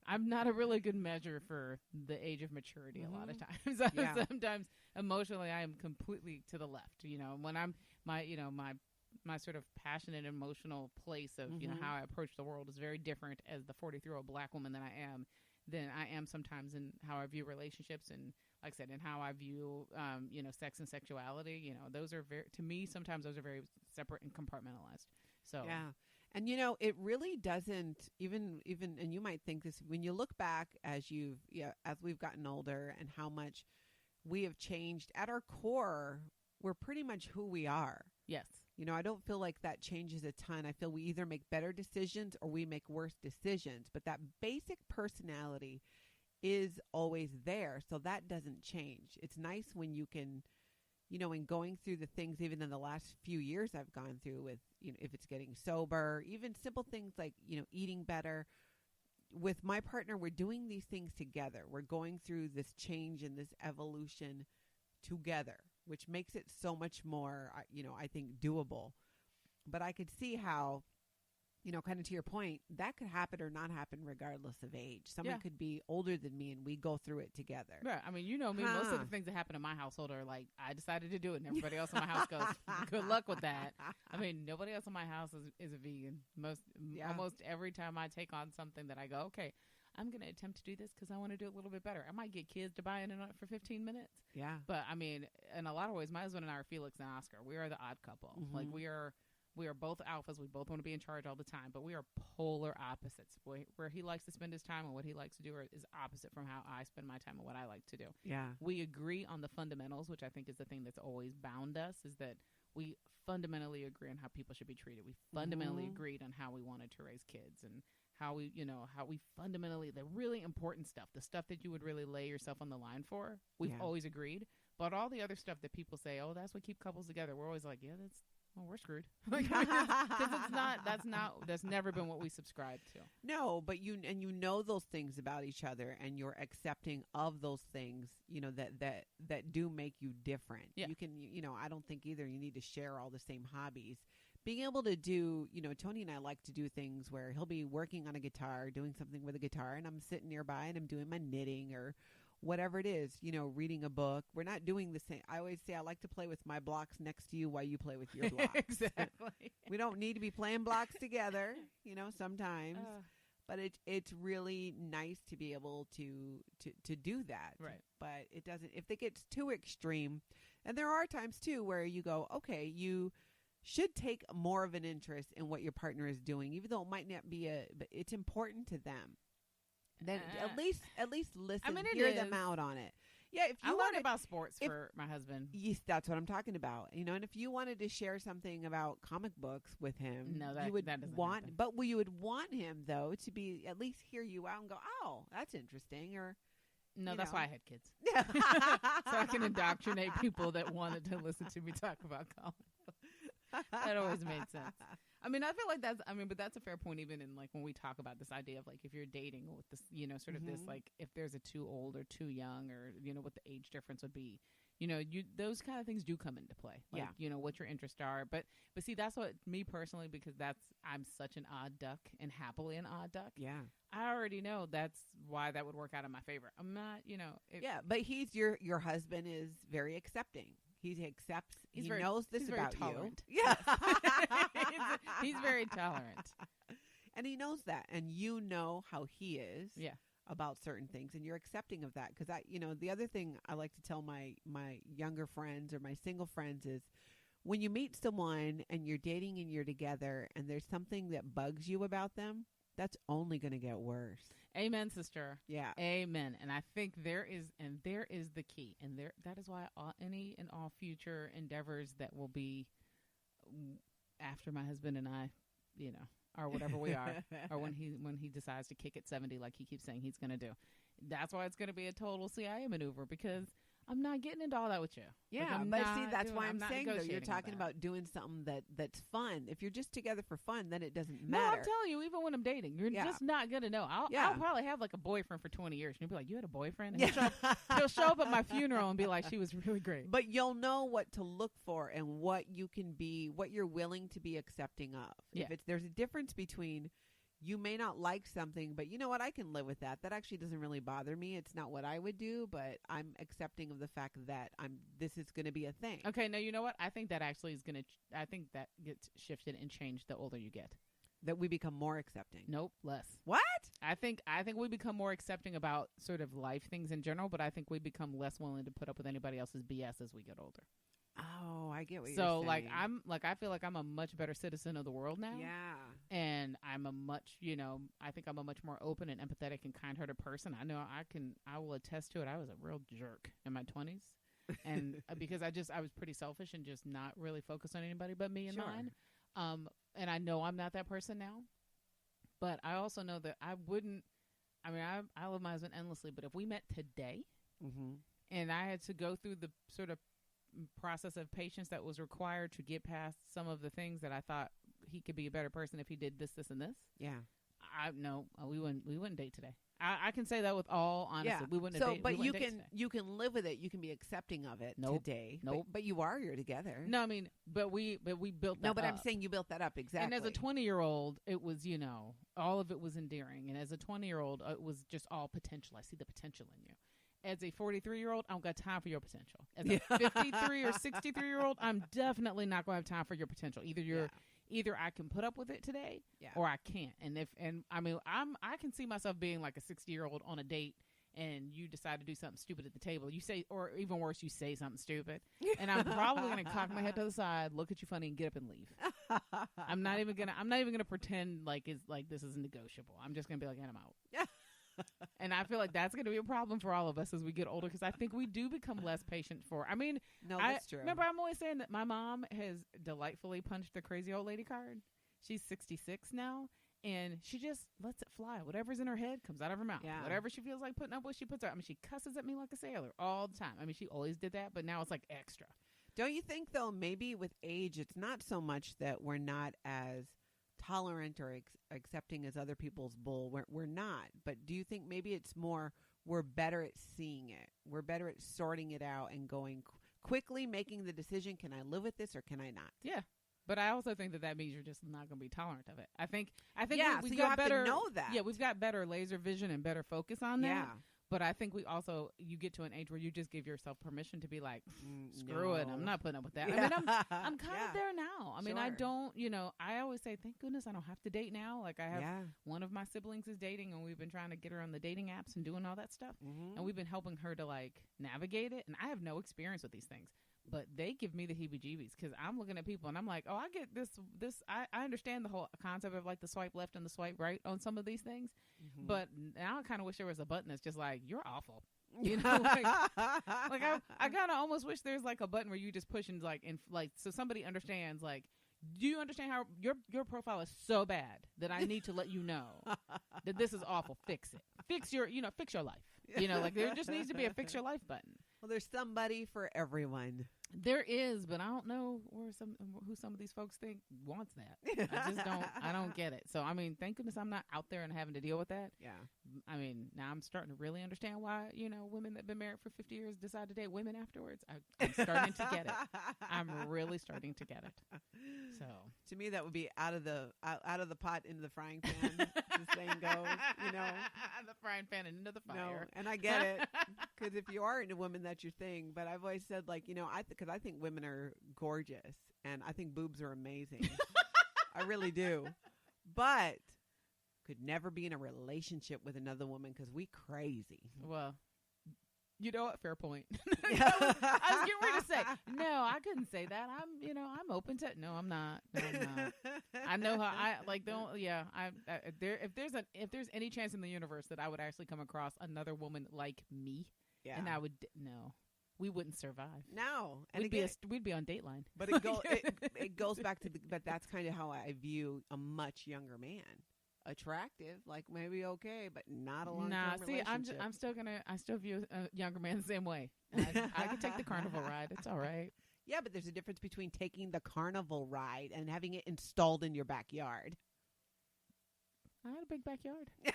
I'm not a really good measure for the age of maturity. A lot of times, sometimes emotionally, I am completely to the left. When I'm my sort of passionate emotional place of how I approach the world is very different as the 43-year-old black woman than I am sometimes in how I view relationships, and like I said, in how I view sex and sexuality. Those are to me sometimes those are very separate and compartmentalized. So yeah. And it really doesn't even, and you might think this when you look back as we've gotten older and how much we have changed. At our core, we're pretty much who we are. Yes. I don't feel like that changes a ton. I feel we either make better decisions or we make worse decisions, but that basic personality is always there. So that doesn't change. It's nice when you can, in going through the things, even in the last few years I've gone through with, if it's getting sober, even simple things like, eating better. With my partner, we're doing these things together. We're going through this change and this evolution together, which makes it so much more, I think doable. But I could see how, kind of to your point, that could happen or not happen regardless of age. Someone could be older than me and we go through it together. Right. I mean, me, most of the things that happen in my household are like, I decided to do it and everybody else in my house goes, good luck with that. I mean, nobody else in my house is a vegan. Almost every time I take on something that I go, okay, I'm going to attempt to do this because I want to do it a little bit better. I might get kids to buy in on it for 15 minutes. Yeah. But I mean, in a lot of ways, my husband and I are Felix and Oscar. We are the odd couple. Mm-hmm. Like we are both alphas. We both want to be in charge all the time, but we are polar opposites. Where he likes to spend his time and what he likes to do is opposite from how I spend my time and what I like to do. Yeah. We agree on the fundamentals, which I think is the thing that's always bound us, is that we fundamentally agree on how people should be treated. We fundamentally agreed on how we wanted to raise kids and how we fundamentally, the really important stuff, the stuff that you would really lay yourself on the line for, we've always agreed. But all the other stuff that people say, oh, that's what keep couples together, we're always like, we're screwed. Because that's never been what we subscribe to. No, but you know those things about each other and you're accepting of those things, that do make you different. Yeah. You can, I don't think either you need to share all the same hobbies. Being able to do, Tony and I like to do things where he'll be working on a guitar, doing something with a guitar, and I'm sitting nearby and I'm doing my knitting or whatever it is, reading a book. We're not doing the same. I always say I like to play with my blocks next to you while you play with your blocks. Exactly. We don't need to be playing blocks together, sometimes. But it's really nice to be able to do that. Right. But it doesn't, if it gets too extreme, and there are times too where you go, okay, you should take more of an interest in what your partner is doing, even though it might not be but it's important to them. Then at least listen, hear them out on it. Yeah, if you learned about sports for my husband. Yes, that's what I'm talking about. And if you wanted to share something about comic books with him, you would that doesn't want, happen. but you would want him though to be at least hear you out and go, oh, that's interesting, or. No, that's why I had kids. So I can indoctrinate people that wanted to listen to me talk about comic books. That always made sense. I mean, I feel like but that's a fair point even in like when we talk about this idea of like if you're dating with this, sort of this like if there's a too old or too young or, what the age difference would be, those kind of things do come into play. Like, what your interests are. But see, that's what me personally, because I'm such an odd duck and happily an odd duck. Yeah. I already know that's why that would work out in my favor. I'm not, but your husband is very accepting. He knows this about tolerant. You. Yeah. he's very tolerant. And he knows that. And you know how he is about certain things. And you're accepting of that. Because the other thing I like to tell my younger friends or my single friends is when you meet someone and you're dating and you're together and there's something that bugs you about them, that's only going to get worse. Amen, sister. Yeah. Amen. And I think there is the key. And that is why any and all future endeavors that will be after my husband and I, or whatever we are, or when he decides to kick at 70, like he keeps saying he's going to do. That's why it's going to be a total CIA maneuver, because I'm not getting into all that with you. Yeah, but see, that's why I'm saying, though, you're talking about doing something that's fun. If you're just together for fun, then it doesn't matter. No, I'm telling you, even when I'm dating, you're just not going to know. I'll probably have like a boyfriend for 20 years. And you'll be like, you had a boyfriend? And he'll show up at my funeral and be like, she was really great. But you'll know what to look for and what you can be, what you're willing to be accepting of. Yeah. There's a difference between you may not like something, but you know what? I can live with that. That actually doesn't really bother me. It's not what I would do, but I'm accepting of the fact that this is going to be a thing. Okay, now you know what? I think that actually is I think that gets shifted and changed the older you get. That we become more accepting. Nope, less. What? I think we become more accepting about sort of life things in general, but I think we become less willing to put up with anybody else's BS as we get older. Oh, I get what you're saying. So, I feel like I'm a much better citizen of the world now. Yeah. And I'm a much, I think I'm a much more open and empathetic and kind-hearted person. I know I will attest to it. I was a real jerk in my 20s. And because I was pretty selfish and just not really focused on anybody but me and mine. And I know I'm not that person now. But I also know that I love my husband endlessly, but if we met today and I had to go through the sort of process of patience that was required to get past some of the things that I thought he could be a better person if he did this, this, and this. Yeah. We wouldn't date today. I can say that with all honesty. Yeah. We wouldn't date. But you can live with it. You can be accepting of it today. Nope. But you're together. No, I mean, but we built that No, but up. I'm saying you built that up, exactly. And as a 20-year-old, it was, all of it was endearing. And as a 20-year-old, it was just all potential. I see the potential in you. As a 43-year-old, I don't got time for your potential. As a 53 or 63-year-old, I'm definitely not going to have time for your potential. Either I can put up with it today, or I can't. I can see myself being like a 60-year-old on a date, and you decide to do something stupid at the table. You say, or even worse, you say something stupid, and I'm probably going to cock my head to the side, look at you funny, and get up and leave. I'm not even gonna pretend like this is negotiable. I'm just gonna be like, and I'm out. And I feel like that's going to be a problem for all of us as we get older, because I think we do become less patient that's true. Remember, I'm always saying that my mom has delightfully punched the crazy old lady card. She's 66 now, and she just lets it fly. Whatever's in her head comes out of her mouth. Yeah. Whatever she feels like putting up with, she puts out. I mean, she cusses at me like a sailor all the time. I mean, she always did that, but now it's like extra. Don't you think, though, maybe with age, it's not so much that we're not as tolerant or accepting as other people's bull. We're not. But do you think maybe it's more we're better at seeing it? We're better at sorting it out and going quickly, making the decision, can I live with this or can I not? Yeah. But I also think that means you're just not going to be tolerant of it. I think we've got better to know that. Yeah, we've got better laser vision and better focus on that. Yeah. But I think you get to an age where you just give yourself permission to be like, screw it. I'm not putting up with that. Yeah. I mean, I'm kind of there now. I mean, I don't, I always say, thank goodness I don't have to date now. Like I have one of my siblings is dating, and we've been trying to get her on the dating apps and doing all that stuff. And we've been helping her to like navigate it. And I have no experience with these things, but they give me the heebie-jeebies because I'm looking at people and I'm like, oh, I get this. I understand the whole concept of like the swipe left and the swipe right on some of these things. But now I kind of wish there was a button that's just like, you're awful. Like I kind of almost wish there's like a button where you just push and like so somebody understands like, do you understand how your profile is so bad that I need to let you know that this is awful? Fix it. Fix your life. Like there just needs to be a fix your life button. Well, there's somebody for everyone. There is, but I don't know who some of these folks think wants that. I don't get it. So, I mean, thank goodness I'm not out there and having to deal with that. Yeah. I mean, now I'm starting to really understand why, women that have been married for 50 years decide to date women afterwards. I'm starting to get it. I'm really starting to get it. So, to me, that would be out of the pot into the frying pan. The saying goes, the frying pan into the fire. No, and I get it because if you are into women, that's your thing. But I've always said, like, because I think women are gorgeous and I think boobs are amazing. I really do. But could never be in a relationship with another woman because we crazy. Well, you know what? Fair point. I was getting ready to say, no, I couldn't say that. I'm open to it. No, I'm not. I know how I like, don't, yeah. If there's any chance in the universe that I would actually come across another woman like me, and I would, no, we wouldn't survive. No. And we'd be on Dateline. But it goes back to but that's kind of how I view a much younger man. Attractive, like maybe okay, but not a long-term relationship. I still view a younger man the same way. I could take the carnival ride. It's all right. Yeah, but there's a difference between taking the carnival ride and having it installed in your backyard. I had a big backyard. You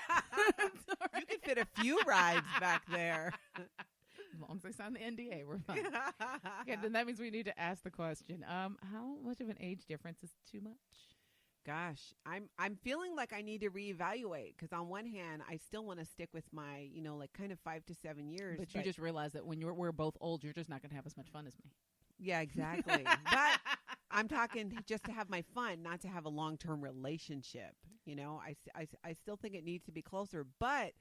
could fit a few rides back there. As long as they sign the NDA, we're fine. Okay, then that means we need to ask the question. How much of an age difference is too much? Gosh, I'm feeling like I need to reevaluate because on one hand, I still want to stick with my, like kind of 5 to 7 years. But you just realize that when we're both old, you're just not going to have as much fun as me. Yeah, exactly. But I'm talking just to have my fun, not to have a long-term relationship. I still think it needs to be closer, but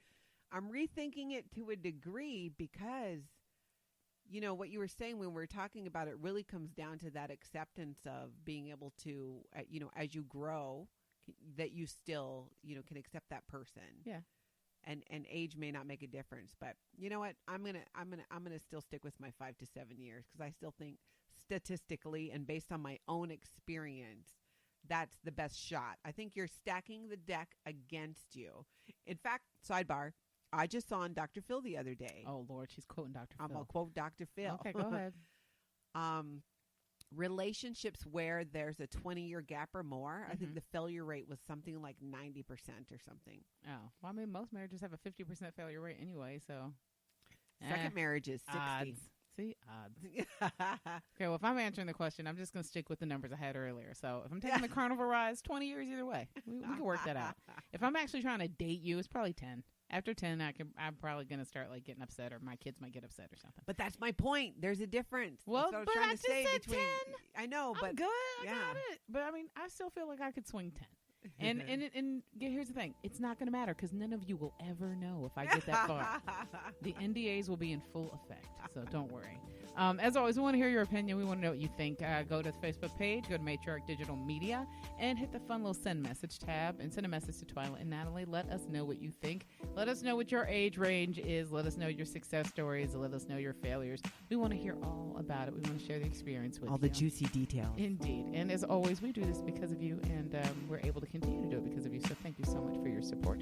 I'm rethinking it to a degree because what you were saying when we were talking about it really comes down to that acceptance of being able to, as you grow, that you still, can accept that person. Yeah. And age may not make a difference, but you know what? I'm gonna still stick with my 5 to 7 years because I still think statistically and based on my own experience, that's the best shot. I think you're stacking the deck against you. In fact, sidebar. I just saw on Dr. Phil the other day. Oh, Lord, she's quoting Dr. Phil. I'm going to quote Dr. Phil. Okay, go ahead. Relationships where there's a 20-year gap or more, I think the failure rate was something like 90% or something. Oh, well, I mean, most marriages have a 50% failure rate anyway, so. Second marriage is 60. Odds. See, odds. Okay, well, if I'm answering the question, I'm just going to stick with the numbers I had earlier. So if I'm taking the carnival ride, 20 years either way. We can work that out. If I'm actually trying to date you, it's probably 10. After 10, I'm probably going to start like getting upset, or my kids might get upset or something. But that's my point. There's a difference. Well, that's what but I was trying I to say just said between 10. I know, but I'm good. I got it. But I mean, I still feel like I could swing 10. And here's the thing. It's not going to matter because none of you will ever know if I get that far. The NDAs will be in full effect, so don't worry. As always, we want to hear your opinion. We want to know what you think. Go to the Facebook page, go to Matriarch Digital Media, and hit the fun little send message tab and send a message to Twila and Natalie. Let us know what you think. Let us know what your age range is. Let us know your success stories. Let us know your failures. We want to hear all about it. We want to share the experience with you. All the juicy details. Indeed. And as always, we do this because of you, and we're able to continue to do it because of you. So thank you so much for your support.